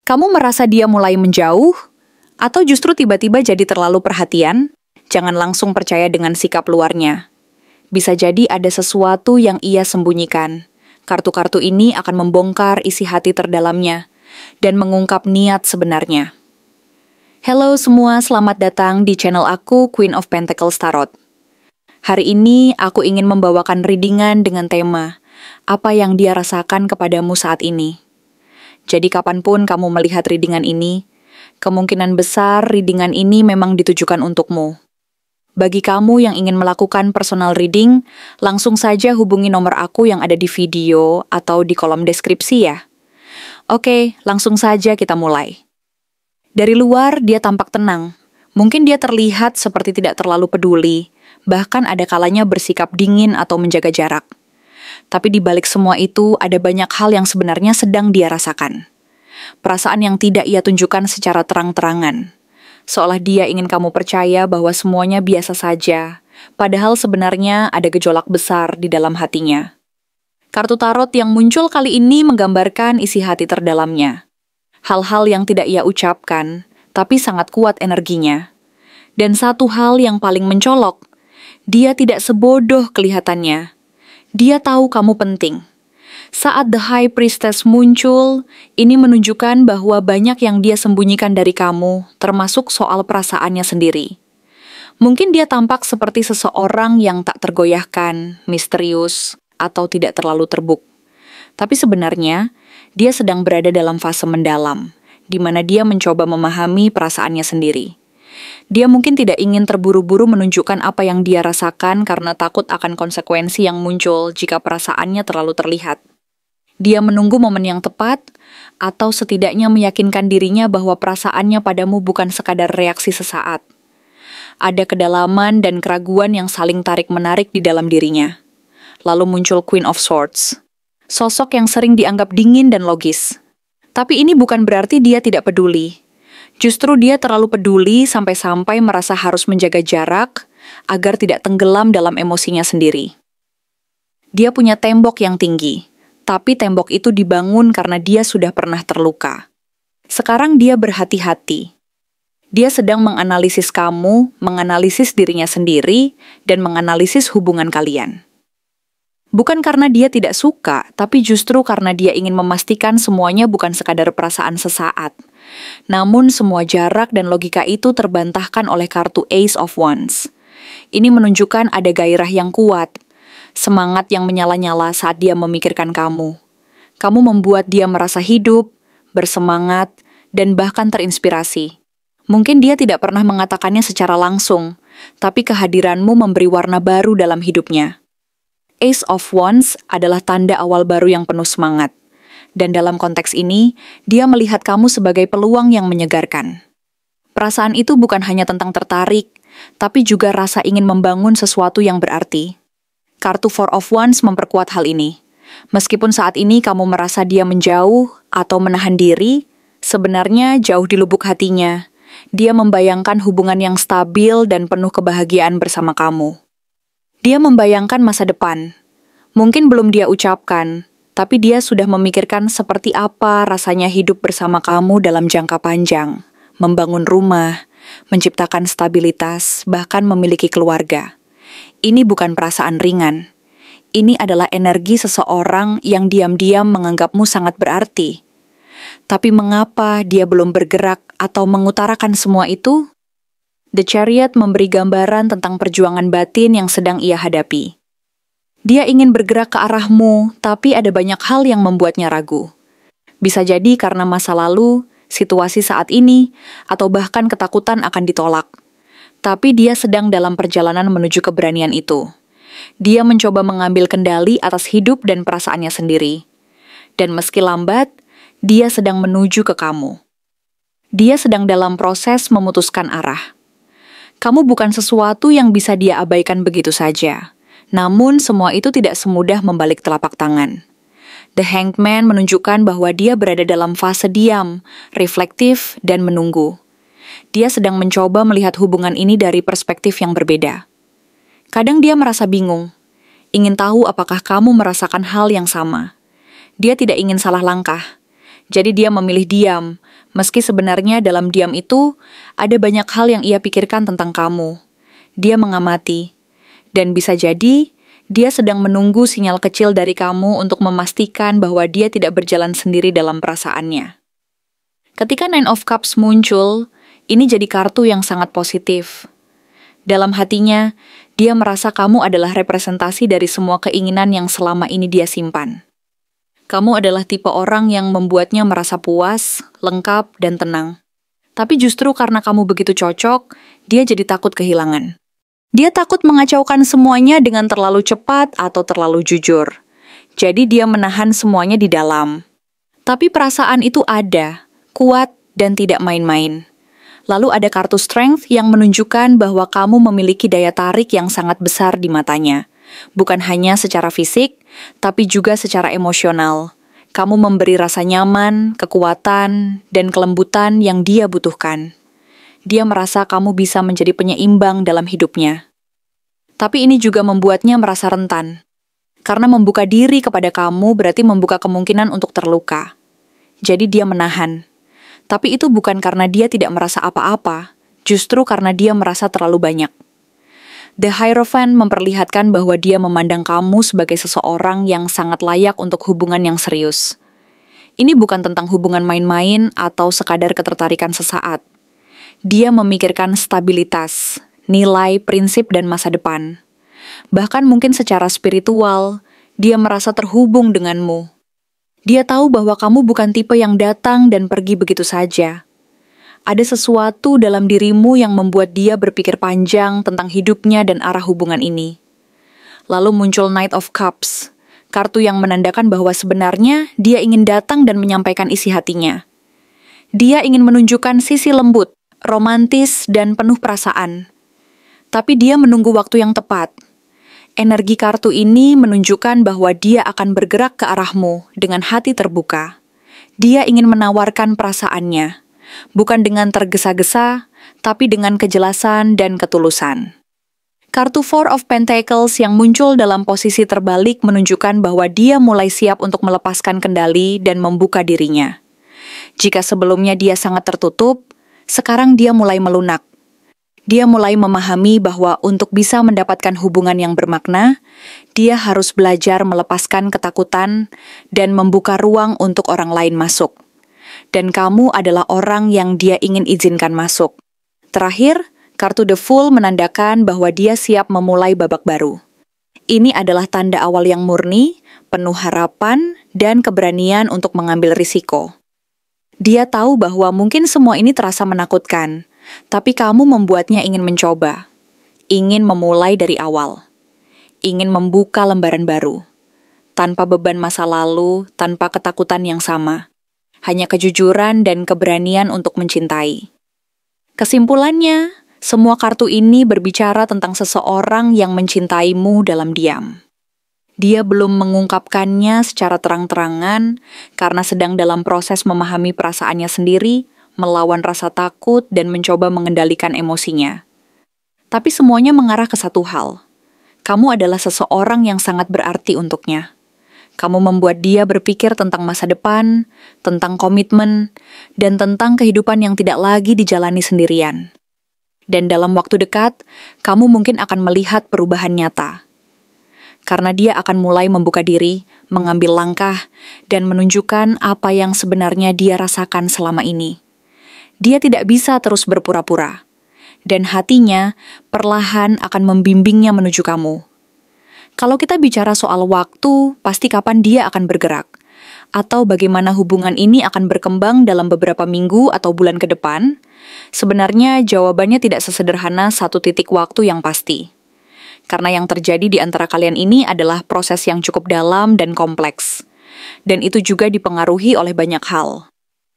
Kamu merasa dia mulai menjauh? Atau justru tiba-tiba jadi terlalu perhatian? Jangan langsung percaya dengan sikap luarnya. Bisa jadi ada sesuatu yang ia sembunyikan. Kartu-kartu ini akan membongkar isi hati terdalamnya dan mengungkap niat sebenarnya. Halo semua, selamat datang di channel aku, Queen of Pentacles Tarot. Hari ini aku ingin membawakan readingan dengan tema, apa yang dia rasakan kepadamu saat ini. Jadi kapanpun kamu melihat readingan ini, kemungkinan besar readingan ini memang ditujukan untukmu. Bagi kamu yang ingin melakukan personal reading, langsung saja hubungi nomor aku yang ada di video atau di kolom deskripsi ya. Oke, langsung saja kita mulai. Dari luar dia tampak tenang. Mungkin dia terlihat seperti tidak terlalu peduli, bahkan ada kalanya bersikap dingin atau menjaga jarak. Tapi di balik semua itu ada banyak hal yang sebenarnya sedang dia rasakan. Perasaan yang tidak ia tunjukkan secara terang-terangan. Seolah dia ingin kamu percaya bahwa semuanya biasa saja, padahal sebenarnya ada gejolak besar di dalam hatinya. Kartu tarot yang muncul kali ini menggambarkan isi hati terdalamnya. Hal-hal yang tidak ia ucapkan, tapi sangat kuat energinya. Dan satu hal yang paling mencolok, dia tidak sebodoh kelihatannya. Dia tahu kamu penting. Saat The High Priestess muncul, ini menunjukkan bahwa banyak yang dia sembunyikan dari kamu, termasuk soal perasaannya sendiri. Mungkin dia tampak seperti seseorang yang tak tergoyahkan, misterius, atau tidak terlalu terbuk. Tapi sebenarnya, dia sedang berada dalam fase mendalam, di mana dia mencoba memahami perasaannya sendiri. Dia mungkin tidak ingin terburu-buru menunjukkan apa yang dia rasakan karena takut akan konsekuensi yang muncul jika perasaannya terlalu terlihat. Dia menunggu momen yang tepat, atau setidaknya meyakinkan dirinya bahwa perasaannya padamu bukan sekadar reaksi sesaat. Ada kedalaman dan keraguan yang saling tarik-menarik di dalam dirinya. Lalu muncul Queen of Swords, sosok yang sering dianggap dingin dan logis. Tapi ini bukan berarti dia tidak peduli. Justru dia terlalu peduli sampai-sampai merasa harus menjaga jarak agar tidak tenggelam dalam emosinya sendiri. Dia punya tembok yang tinggi, tapi tembok itu dibangun karena dia sudah pernah terluka. Sekarang dia berhati-hati. Dia sedang menganalisis kamu, menganalisis dirinya sendiri, dan menganalisis hubungan kalian. Bukan karena dia tidak suka, tapi justru karena dia ingin memastikan semuanya bukan sekadar perasaan sesaat. Namun semua jarak dan logika itu terbantahkan oleh kartu Ace of Wands. Ini menunjukkan ada gairah yang kuat, semangat yang menyala-nyala saat dia memikirkan kamu. Kamu membuat dia merasa hidup, bersemangat, dan bahkan terinspirasi. Mungkin dia tidak pernah mengatakannya secara langsung, tapi kehadiranmu memberi warna baru dalam hidupnya. Ace of Wands adalah tanda awal baru yang penuh semangat. Dan dalam konteks ini, dia melihat kamu sebagai peluang yang menyegarkan. Perasaan itu bukan hanya tentang tertarik, tapi juga rasa ingin membangun sesuatu yang berarti. Kartu Four of Wands memperkuat hal ini. Meskipun saat ini kamu merasa dia menjauh atau menahan diri, sebenarnya jauh di lubuk hatinya. Dia membayangkan hubungan yang stabil dan penuh kebahagiaan bersama kamu. Dia membayangkan masa depan. Mungkin belum dia ucapkan, tapi dia sudah memikirkan seperti apa rasanya hidup bersama kamu dalam jangka panjang, membangun rumah, menciptakan stabilitas, bahkan memiliki keluarga. Ini bukan perasaan ringan. Ini adalah energi seseorang yang diam-diam menganggapmu sangat berarti. Tapi mengapa dia belum bergerak atau mengutarakan semua itu? The Chariot memberi gambaran tentang perjuangan batin yang sedang ia hadapi. Dia ingin bergerak ke arahmu, tapi ada banyak hal yang membuatnya ragu. Bisa jadi karena masa lalu, situasi saat ini, atau bahkan ketakutan akan ditolak. Tapi dia sedang dalam perjalanan menuju keberanian itu. Dia mencoba mengambil kendali atas hidup dan perasaannya sendiri. Dan meski lambat, dia sedang menuju ke kamu. Dia sedang dalam proses memutuskan arah. Kamu bukan sesuatu yang bisa dia abaikan begitu saja. Namun, semua itu tidak semudah membalik telapak tangan. The Hanged Man menunjukkan bahwa dia berada dalam fase diam, reflektif, dan menunggu. Dia sedang mencoba melihat hubungan ini dari perspektif yang berbeda. Kadang dia merasa bingung, ingin tahu apakah kamu merasakan hal yang sama. Dia tidak ingin salah langkah, jadi dia memilih diam, Meski sebenarnya dalam diam itu, ada banyak hal yang ia pikirkan tentang kamu. Dia mengamati, dan bisa jadi dia sedang menunggu sinyal kecil dari kamu untuk memastikan bahwa dia tidak berjalan sendiri dalam perasaannya. Ketika Nine of Cups muncul, ini jadi kartu yang sangat positif. Dalam hatinya, dia merasa kamu adalah representasi dari semua keinginan yang selama ini dia simpan. Kamu adalah tipe orang yang membuatnya merasa puas, lengkap, dan tenang. Tapi justru karena kamu begitu cocok, dia jadi takut kehilangan. Dia takut mengacaukan semuanya dengan terlalu cepat atau terlalu jujur. Jadi dia menahan semuanya di dalam. Tapi perasaan itu ada, kuat, dan tidak main-main. Lalu ada kartu Strength yang menunjukkan bahwa kamu memiliki daya tarik yang sangat besar di matanya. Bukan hanya secara fisik, tapi juga secara emosional. Kamu memberi rasa nyaman, kekuatan, dan kelembutan yang dia butuhkan. Dia merasa kamu bisa menjadi penyeimbang dalam hidupnya. Tapi ini juga membuatnya merasa rentan. Karena membuka diri kepada kamu berarti membuka kemungkinan untuk terluka. Jadi dia menahan. Tapi itu bukan karena dia tidak merasa apa-apa, justru karena dia merasa terlalu banyak. The Hierophant memperlihatkan bahwa dia memandang kamu sebagai seseorang yang sangat layak untuk hubungan yang serius. Ini bukan tentang hubungan main-main atau sekadar ketertarikan sesaat. Dia memikirkan stabilitas, nilai, prinsip, dan masa depan. Bahkan mungkin secara spiritual, dia merasa terhubung denganmu. Dia tahu bahwa kamu bukan tipe yang datang dan pergi begitu saja. Ada sesuatu dalam dirimu yang membuat dia berpikir panjang tentang hidupnya dan arah hubungan ini. Lalu muncul Knight of Cups, kartu yang menandakan bahwa sebenarnya dia ingin datang dan menyampaikan isi hatinya. Dia ingin menunjukkan sisi lembut, romantis, dan penuh perasaan. Tapi dia menunggu waktu yang tepat. Energi kartu ini menunjukkan bahwa dia akan bergerak ke arahmu dengan hati terbuka. Dia ingin menawarkan perasaannya. Bukan dengan tergesa-gesa, tapi dengan kejelasan dan ketulusan. Kartu Four of Pentacles yang muncul dalam posisi terbalik menunjukkan bahwa dia mulai siap untuk melepaskan kendali dan membuka dirinya. Jika sebelumnya dia sangat tertutup, sekarang dia mulai melunak. Dia mulai memahami bahwa untuk bisa mendapatkan hubungan yang bermakna, dia harus belajar melepaskan ketakutan dan membuka ruang untuk orang lain masuk. Dan kamu adalah orang yang dia ingin izinkan masuk. Terakhir, kartu The Fool menandakan bahwa dia siap memulai babak baru. Ini adalah tanda awal yang murni, penuh harapan, dan keberanian untuk mengambil risiko. Dia tahu bahwa mungkin semua ini terasa menakutkan, tapi kamu membuatnya ingin mencoba. Ingin memulai dari awal. Ingin membuka lembaran baru. Tanpa beban masa lalu, tanpa ketakutan yang sama. Hanya kejujuran dan keberanian untuk mencintai. Kesimpulannya, semua kartu ini berbicara tentang seseorang yang mencintaimu dalam diam. Dia belum mengungkapkannya secara terang-terangan karena sedang dalam proses memahami perasaannya sendiri, melawan rasa takut dan mencoba mengendalikan emosinya. Tapi semuanya mengarah ke satu hal. Kamu adalah seseorang yang sangat berarti untuknya. Kamu membuat dia berpikir tentang masa depan, tentang komitmen, dan tentang kehidupan yang tidak lagi dijalani sendirian. Dan dalam waktu dekat, kamu mungkin akan melihat perubahan nyata. Karena dia akan mulai membuka diri, mengambil langkah, dan menunjukkan apa yang sebenarnya dia rasakan selama ini. Dia tidak bisa terus berpura-pura. Dan hatinya perlahan akan membimbingnya menuju kamu. Kalau kita bicara soal waktu, pasti kapan dia akan bergerak. Atau bagaimana hubungan ini akan berkembang dalam beberapa minggu atau bulan ke depan, sebenarnya jawabannya tidak sesederhana satu titik waktu yang pasti. Karena yang terjadi di antara kalian ini adalah proses yang cukup dalam dan kompleks. Dan itu juga dipengaruhi oleh banyak hal.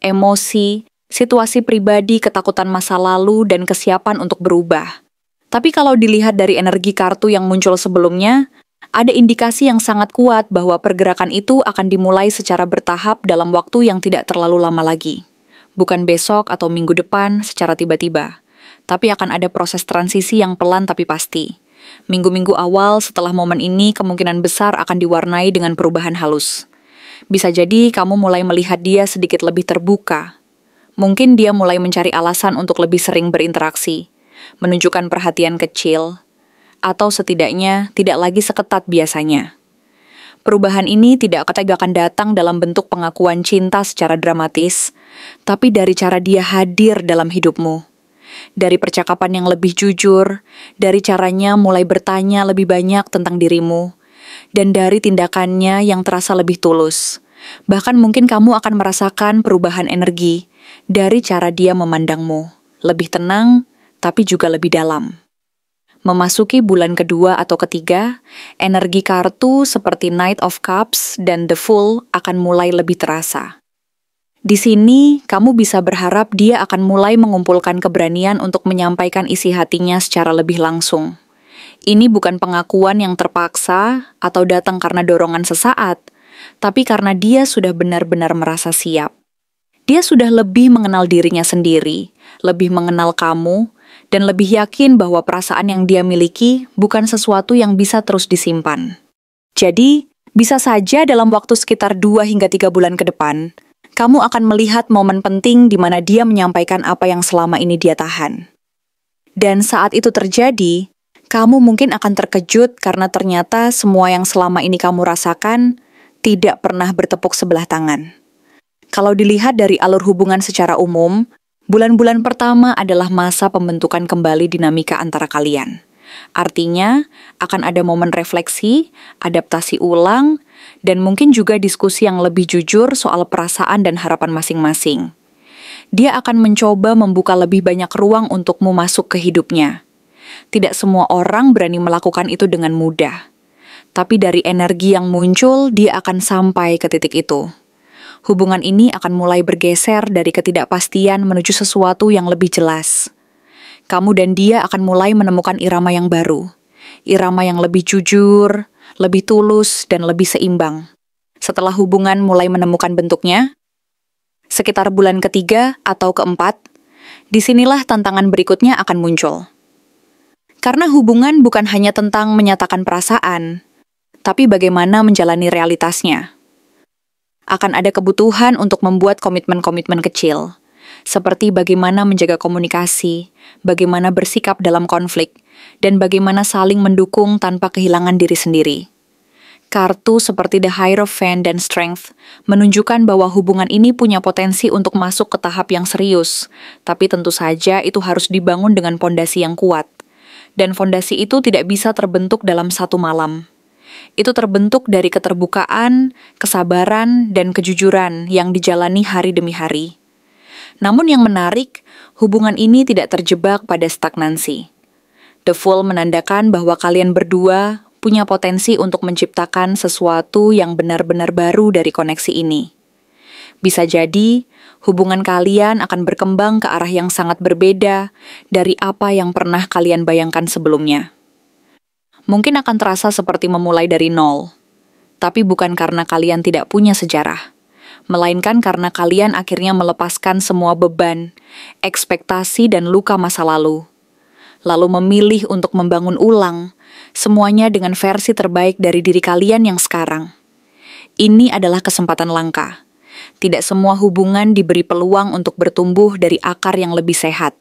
Emosi, situasi pribadi, ketakutan masa lalu, dan kesiapan untuk berubah. Tapi kalau dilihat dari energi kartu yang muncul sebelumnya, ada indikasi yang sangat kuat bahwa pergerakan itu akan dimulai secara bertahap dalam waktu yang tidak terlalu lama lagi. Bukan besok atau minggu depan secara tiba-tiba, tapi akan ada proses transisi yang pelan tapi pasti. Minggu-minggu awal setelah momen ini kemungkinan besar akan diwarnai dengan perubahan halus. Bisa jadi kamu mulai melihat dia sedikit lebih terbuka, Mungkin dia mulai mencari alasan untuk lebih sering berinteraksi, menunjukkan perhatian kecil, atau setidaknya tidak lagi seketat biasanya. Perubahan ini tidak akan datang dalam bentuk pengakuan cinta secara dramatis, tapi dari cara dia hadir dalam hidupmu. Dari percakapan yang lebih jujur, dari caranya mulai bertanya lebih banyak tentang dirimu, dan dari tindakannya yang terasa lebih tulus. Bahkan mungkin kamu akan merasakan perubahan energi dari cara dia memandangmu, lebih tenang, tapi juga lebih dalam. Memasuki bulan kedua atau ketiga, energi kartu seperti Knight of Cups dan The Fool akan mulai lebih terasa. Di sini, kamu bisa berharap dia akan mulai mengumpulkan keberanian untuk menyampaikan isi hatinya secara lebih langsung. Ini bukan pengakuan yang terpaksa atau datang karena dorongan sesaat, tapi karena dia sudah benar-benar merasa siap. Dia sudah lebih mengenal dirinya sendiri, lebih mengenal kamu, dan lebih yakin bahwa perasaan yang dia miliki bukan sesuatu yang bisa terus disimpan. Jadi, bisa saja dalam waktu sekitar 2 hingga 3 bulan ke depan, kamu akan melihat momen penting di mana dia menyampaikan apa yang selama ini dia tahan. Dan saat itu terjadi, kamu mungkin akan terkejut karena ternyata semua yang selama ini kamu rasakan tidak pernah bertepuk sebelah tangan. Kalau dilihat dari alur hubungan secara umum, bulan-bulan pertama adalah masa pembentukan kembali dinamika antara kalian. Artinya, akan ada momen refleksi, adaptasi ulang, dan mungkin juga diskusi yang lebih jujur soal perasaan dan harapan masing-masing. Dia akan mencoba membuka lebih banyak ruang untukmu masuk ke hidupnya. Tidak semua orang berani melakukan itu dengan mudah. Tapi dari energi yang muncul, dia akan sampai ke titik itu. Hubungan ini akan mulai bergeser dari ketidakpastian menuju sesuatu yang lebih jelas. Kamu dan dia akan mulai menemukan irama yang baru. Irama yang lebih jujur, lebih tulus, dan lebih seimbang. Setelah hubungan mulai menemukan bentuknya, sekitar bulan ketiga atau keempat, disinilah tantangan berikutnya akan muncul. Karena hubungan bukan hanya tentang menyatakan perasaan, tapi bagaimana menjalani realitasnya. Akan ada kebutuhan untuk membuat komitmen-komitmen kecil, seperti bagaimana menjaga komunikasi, bagaimana bersikap dalam konflik, dan bagaimana saling mendukung tanpa kehilangan diri sendiri. Kartu seperti The Hierophant dan Strength menunjukkan bahwa hubungan ini punya potensi untuk masuk ke tahap yang serius, tapi tentu saja itu harus dibangun dengan fondasi yang kuat. Dan fondasi itu tidak bisa terbentuk dalam satu malam. Itu terbentuk dari keterbukaan, kesabaran, dan kejujuran yang dijalani hari demi hari. Namun yang menarik, hubungan ini tidak terjebak pada stagnansi. The Fool menandakan bahwa kalian berdua punya potensi untuk menciptakan sesuatu yang benar-benar baru dari koneksi ini. Bisa jadi, hubungan kalian akan berkembang ke arah yang sangat berbeda dari apa yang pernah kalian bayangkan sebelumnya. Mungkin akan terasa seperti memulai dari nol, tapi bukan karena kalian tidak punya sejarah, melainkan karena kalian akhirnya melepaskan semua beban, ekspektasi dan luka masa lalu memilih untuk membangun ulang, semuanya dengan versi terbaik dari diri kalian yang sekarang. Ini adalah kesempatan langka. Tidak semua hubungan diberi peluang untuk bertumbuh dari akar yang lebih sehat,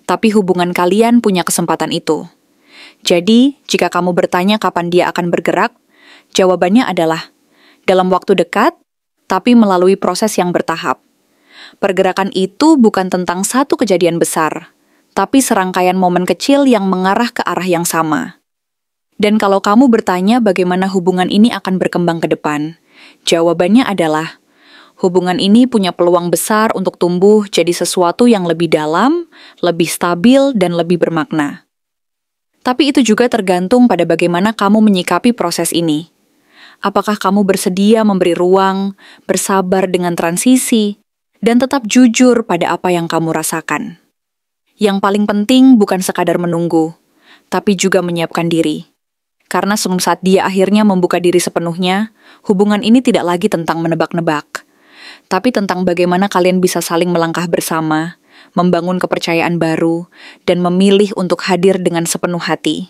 tapi hubungan kalian punya kesempatan itu. Jadi, jika kamu bertanya kapan dia akan bergerak, jawabannya adalah dalam waktu dekat, tapi melalui proses yang bertahap. Pergerakan itu bukan tentang satu kejadian besar, tapi serangkaian momen kecil yang mengarah ke arah yang sama. Dan kalau kamu bertanya bagaimana hubungan ini akan berkembang ke depan, jawabannya adalah hubungan ini punya peluang besar untuk tumbuh jadi sesuatu yang lebih dalam, lebih stabil, dan lebih bermakna. Tapi itu juga tergantung pada bagaimana kamu menyikapi proses ini. Apakah kamu bersedia memberi ruang, bersabar dengan transisi, dan tetap jujur pada apa yang kamu rasakan? Yang paling penting bukan sekadar menunggu, tapi juga menyiapkan diri. Karena saat dia akhirnya membuka diri sepenuhnya, hubungan ini tidak lagi tentang menebak-nebak, tapi tentang bagaimana kalian bisa saling melangkah bersama, membangun kepercayaan baru, dan memilih untuk hadir dengan sepenuh hati.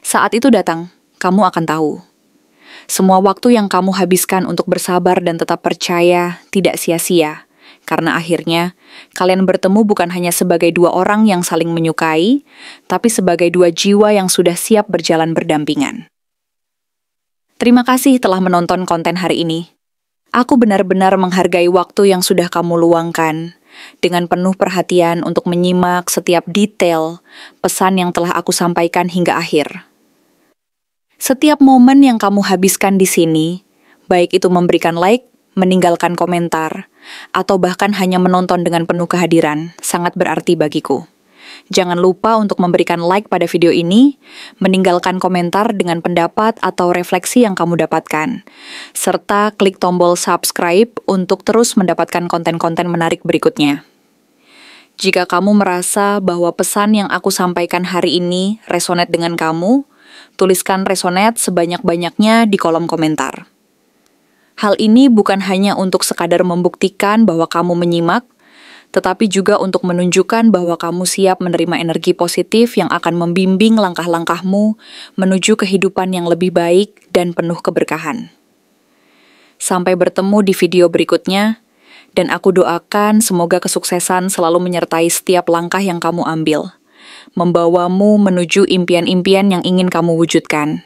Saat itu datang, kamu akan tahu. Semua waktu yang kamu habiskan untuk bersabar dan tetap percaya tidak sia-sia, Karena akhirnya, kalian bertemu bukan hanya sebagai dua orang yang saling menyukai, tapi sebagai dua jiwa yang sudah siap berjalan berdampingan. Terima kasih telah menonton konten hari ini. Aku benar-benar menghargai waktu yang sudah kamu luangkan, dengan penuh perhatian untuk menyimak setiap detail pesan yang telah aku sampaikan hingga akhir. Setiap momen yang kamu habiskan di sini, baik itu memberikan like, meninggalkan komentar, atau bahkan hanya menonton dengan penuh kehadiran, sangat berarti bagiku. Jangan lupa untuk memberikan like pada video ini, meninggalkan komentar dengan pendapat atau refleksi yang kamu dapatkan, serta klik tombol subscribe untuk terus mendapatkan konten-konten menarik berikutnya. Jika kamu merasa bahwa pesan yang aku sampaikan hari ini resonate dengan kamu, tuliskan resonate sebanyak-banyaknya di kolom komentar. Hal ini bukan hanya untuk sekadar membuktikan bahwa kamu menyimak, tetapi juga untuk menunjukkan bahwa kamu siap menerima energi positif yang akan membimbing langkah-langkahmu menuju kehidupan yang lebih baik dan penuh keberkahan. Sampai bertemu di video berikutnya, dan aku doakan semoga kesuksesan selalu menyertai setiap langkah yang kamu ambil, membawamu menuju impian-impian yang ingin kamu wujudkan.